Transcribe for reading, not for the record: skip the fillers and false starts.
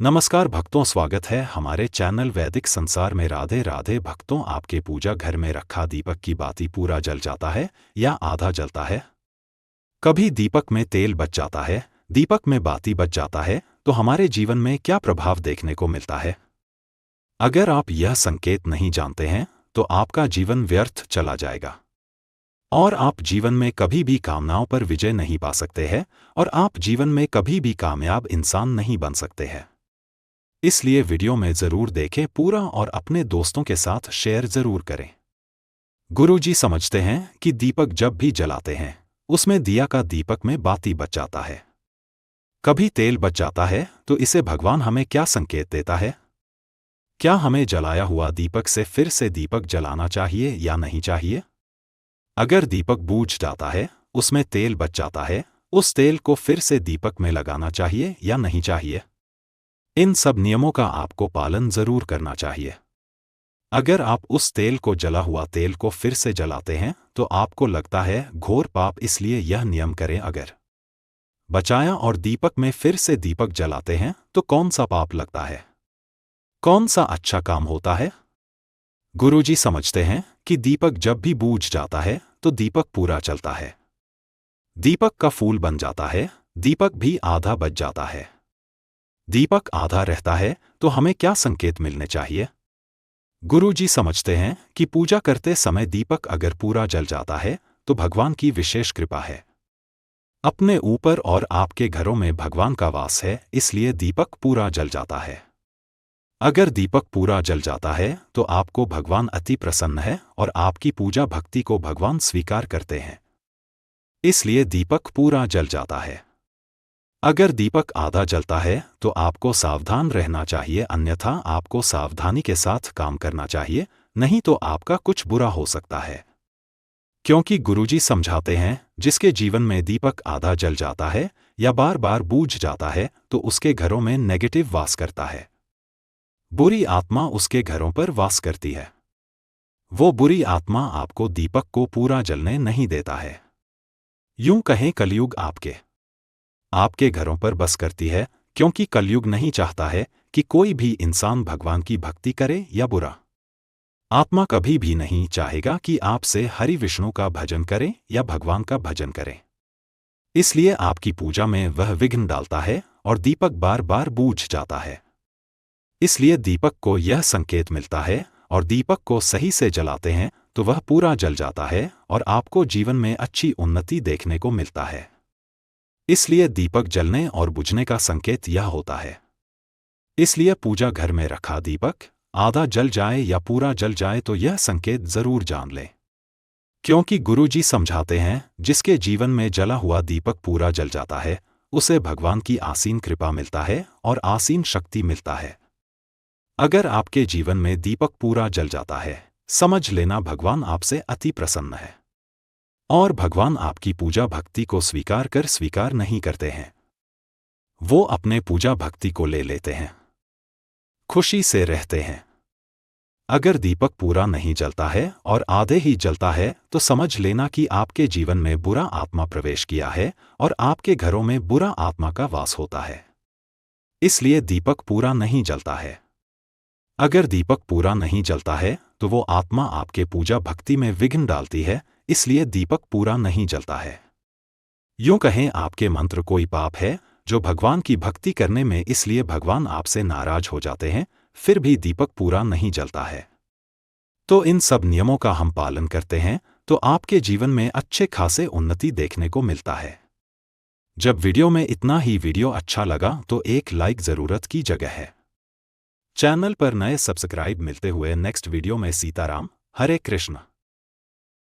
नमस्कार भक्तों, स्वागत है हमारे चैनल वैदिक संसार में। राधे राधे भक्तों, आपके पूजा घर में रखा दीपक की बाती पूरा जल जाता है या आधा जलता है? कभी दीपक में तेल बच जाता है, दीपक में बाती बच जाता है, तो हमारे जीवन में क्या प्रभाव देखने को मिलता है? अगर आप यह संकेत नहीं जानते हैं तो आपका जीवन व्यर्थ चला जाएगा और आप जीवन में कभी भी कामनाओं पर विजय नहीं पा सकते हैं और आप जीवन में कभी भी कामयाब इंसान नहीं बन सकते हैं। इसलिए वीडियो में जरूर देखें पूरा और अपने दोस्तों के साथ शेयर जरूर करें। गुरुजी समझते हैं कि दीपक जब भी जलाते हैं उसमें दिया का दीपक में बाती बच जाता है। कभी तेल बच जाता है तो इसे भगवान हमें क्या संकेत देता है? क्या हमें जलाया हुआ दीपक से फिर से दीपक जलाना चाहिए या नहीं चाहिए? अगर दीपक बूझ जाता है, उसमें तेल बच जाता है, उस तेल को फिर से दीपक में लगाना चाहिए या नहीं चाहिए? इन सब नियमों का आपको पालन जरूर करना चाहिए। अगर आप उस तेल को जला हुआ तेल को फिर से जलाते हैं तो आपको लगता है घोर पाप, इसलिए यह नियम करें। अगर बचाया और दीपक में फिर से दीपक जलाते हैं तो कौन सा पाप लगता है, कौन सा अच्छा काम होता है? गुरुजी समझते हैं कि दीपक जब भी बूझ जाता है तो दीपक पूरा चलता है, दीपक का फूल बन जाता है, दीपक भी आधा बच जाता है। दीपक आधा रहता है तो हमें क्या संकेत मिलने चाहिए? गुरुजी समझते हैं कि पूजा करते समय दीपक अगर पूरा जल जाता है तो भगवान की विशेष कृपा है। अपने ऊपर और आपके घरों में भगवान का वास है, इसलिए दीपक पूरा जल जाता है। अगर दीपक पूरा जल जाता है तो आपको भगवान अति प्रसन्न है और आपकी पूजा भक्ति को भगवान स्वीकार करते हैं, इसलिए दीपक पूरा जल जाता है। अगर दीपक आधा जलता है तो आपको सावधान रहना चाहिए, अन्यथा आपको सावधानी के साथ काम करना चाहिए, नहीं तो आपका कुछ बुरा हो सकता है। क्योंकि गुरुजी समझाते हैं जिसके जीवन में दीपक आधा जल जाता है या बार बार बूझ जाता है तो उसके घरों में नेगेटिव वास करता है, बुरी आत्मा उसके घरों पर वास करती है। वो बुरी आत्मा आपको दीपक को पूरा जलने नहीं देता है। यूं कहें कलयुग आपके घरों पर बस करती है, क्योंकि कलयुग नहीं चाहता है कि कोई भी इंसान भगवान की भक्ति करे या बुरा आत्मा कभी भी नहीं चाहेगा कि आपसे हरि विष्णु का भजन करे या भगवान का भजन करे। इसलिए आपकी पूजा में वह विघ्न डालता है और दीपक बार बार बूझ जाता है। इसलिए दीपक को यह संकेत मिलता है और दीपक को सही से जलाते हैं तो वह पूरा जल जाता है और आपको जीवन में अच्छी उन्नति देखने को मिलता है। इसलिए दीपक जलने और बुझने का संकेत यह होता है। इसलिए पूजा घर में रखा दीपक आधा जल जाए या पूरा जल जाए तो यह संकेत जरूर जान लें, क्योंकि गुरुजी समझाते हैं जिसके जीवन में जला हुआ दीपक पूरा जल जाता है उसे भगवान की आसीन कृपा मिलता है और आसीन शक्ति मिलता है। अगर आपके जीवन में दीपक पूरा जल जाता है, समझ लेना भगवान आपसे अति प्रसन्न है और भगवान आपकी पूजा भक्ति को स्वीकार नहीं करते हैं, वो अपने पूजा भक्ति को ले लेते हैं, खुशी से रहते हैं। अगर दीपक पूरा नहीं जलता है और आधे ही जलता है तो समझ लेना कि आपके जीवन में बुरा आत्मा प्रवेश किया है और आपके घरों में बुरा आत्मा का वास होता है, इसलिए दीपक पूरा नहीं जलता है। अगर दीपक पूरा नहीं जलता है तो वो आत्मा आपके पूजा भक्ति में विघ्न डालती है, इसलिए दीपक पूरा नहीं जलता है। यूं कहें आपके मंत्र कोई पाप है जो भगवान की भक्ति करने में, इसलिए भगवान आपसे नाराज हो जाते हैं, फिर भी दीपक पूरा नहीं जलता है। तो इन सब नियमों का हम पालन करते हैं तो आपके जीवन में अच्छे खासे उन्नति देखने को मिलता है। जब वीडियो में इतना ही, वीडियो अच्छा लगा तो एक लाइक जरूरत की जगह है। चैनल पर नए सब्सक्राइब मिलते हुए नेक्स्ट वीडियो में। सीताराम, हरे कृष्ण।